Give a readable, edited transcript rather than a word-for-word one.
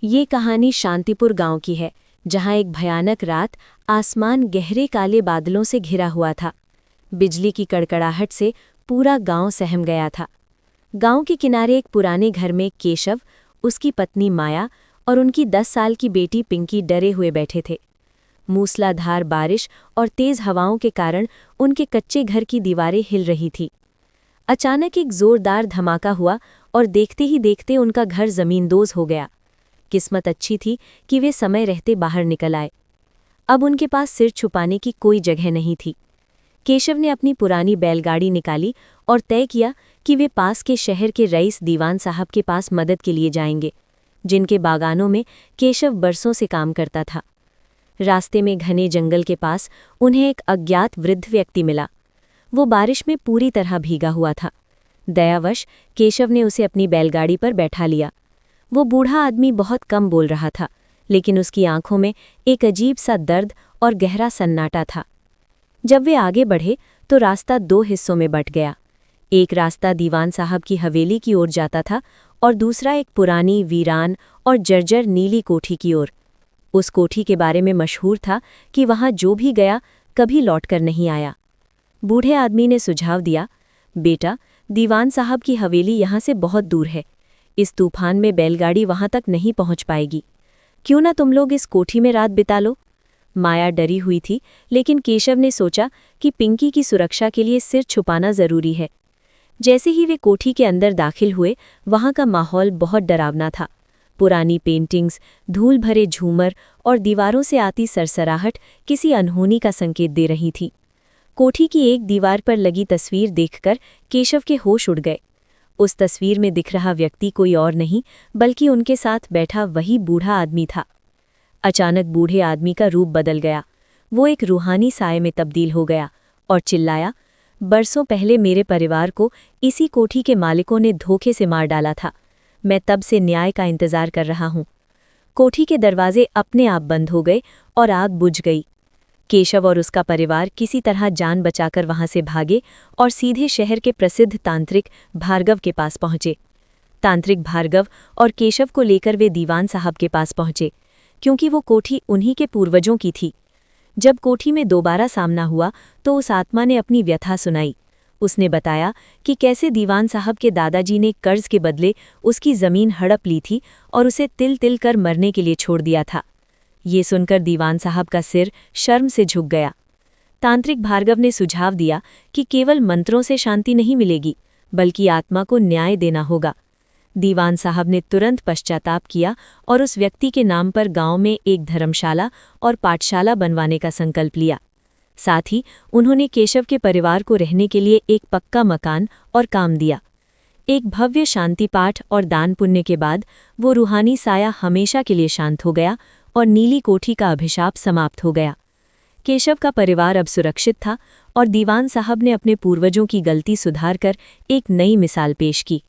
ये कहानी शांतिपुर गांव की है, जहां एक भयानक रात आसमान गहरे काले बादलों से घिरा हुआ था। बिजली की कड़कड़ाहट से पूरा गांव सहम गया था। गांव के किनारे एक पुराने घर में केशव, उसकी पत्नी माया और उनकी 10 साल की बेटी पिंकी डरे हुए बैठे थे। मूसलाधार बारिश और तेज हवाओं के कारण उनके कच्चे घर की दीवारें हिल रही थी। अचानक एक जोरदार धमाका हुआ और देखते ही देखते उनका घर जमींदोज हो गया। किस्मत अच्छी थी कि वे समय रहते बाहर निकल आए। अब उनके पास सिर छुपाने की कोई जगह नहीं थी। केशव ने अपनी पुरानी बैलगाड़ी निकाली और तय किया कि वे पास के शहर के रईस दीवान साहब के पास मदद के लिए जाएंगे, जिनके बागानों में केशव बरसों से काम करता था। रास्ते में घने जंगल के पास उन्हें एक अज्ञात वृद्ध व्यक्ति मिला। वो बारिश में पूरी तरह भीगा हुआ था। दयावश केशव ने उसे अपनी बैलगाड़ी पर बैठा लिया। वो बूढ़ा आदमी बहुत कम बोल रहा था, लेकिन उसकी आंखों में एक अजीब सा दर्द और गहरा सन्नाटा था। जब वे आगे बढ़े तो रास्ता 2 हिस्सों में बंट गया। एक रास्ता दीवान साहब की हवेली की ओर जाता था और दूसरा एक पुरानी, वीरान और जर्जर नीली कोठी की ओर। उस कोठी के बारे में मशहूर था कि वहां जो भी गया कभी लौटकर नहीं आया। बूढ़े आदमी ने सुझाव दिया, बेटा, दीवान साहब की हवेली यहाँ से बहुत दूर है। इस तूफान में बैलगाड़ी वहां तक नहीं पहुंच पाएगी। क्यों ना तुम लोग इस कोठी में रात बिता लो। माया डरी हुई थी, लेकिन केशव ने सोचा कि पिंकी की सुरक्षा के लिए सिर छुपाना जरूरी है। जैसे ही वे कोठी के अंदर दाखिल हुए, वहां का माहौल बहुत डरावना था। पुरानी पेंटिंग्स, धूल भरे झूमर और दीवारों से आती सरसराहट किसी अनहोनी का संकेत दे रही थी। कोठी की एक दीवार पर लगी तस्वीर देखकर केशव के होश उड़ गए। उस तस्वीर में दिख रहा व्यक्ति कोई और नहीं, बल्कि उनके साथ बैठा वही बूढ़ा आदमी था। अचानक बूढ़े आदमी का रूप बदल गया। वो एक रूहानी साये में तब्दील हो गया और चिल्लाया, बरसों पहले मेरे परिवार को इसी कोठी के मालिकों ने धोखे से मार डाला था। मैं तब से न्याय का इंतजार कर रहा हूँ। कोठी के दरवाजे अपने आप बंद हो गए और आग बुझ गई। केशव और उसका परिवार किसी तरह जान बचाकर वहां से भागे और सीधे शहर के प्रसिद्ध तांत्रिक भार्गव के पास पहुंचे। तांत्रिक भार्गव और केशव को लेकर वे दीवान साहब के पास पहुंचे, क्योंकि वो कोठी उन्हीं के पूर्वजों की थी। जब कोठी में दोबारा सामना हुआ तो उस आत्मा ने अपनी व्यथा सुनाई। उसने बताया कि कैसे दीवान साहब के दादाजी ने कर्ज के बदले उसकी जमीन हड़प ली थी और उसे तिल तिल कर मरने के लिए छोड़ दिया था। ये सुनकर दीवान साहब का सिर शर्म से झुक गया। तांत्रिक भार्गव ने सुझाव दिया कि केवल मंत्रों से शांति नहीं मिलेगी, बल्कि आत्मा को न्याय देना होगा। दीवान साहब ने तुरंत पश्चाताप किया और उस व्यक्ति के नाम पर गांव में एक धर्मशाला और पाठशाला बनवाने का संकल्प लिया। साथ ही उन्होंने केशव के परिवार को रहने के लिए एक पक्का मकान और काम दिया। एक भव्य शांति पाठ और दान पुण्य के बाद वो रूहानी साया हमेशा के लिए शांत हो गया और नीली कोठी का अभिशाप समाप्त हो गया। केशव का परिवार अब सुरक्षित था और दीवान साहब ने अपने पूर्वजों की गलती सुधारकर एक नई मिसाल पेश की।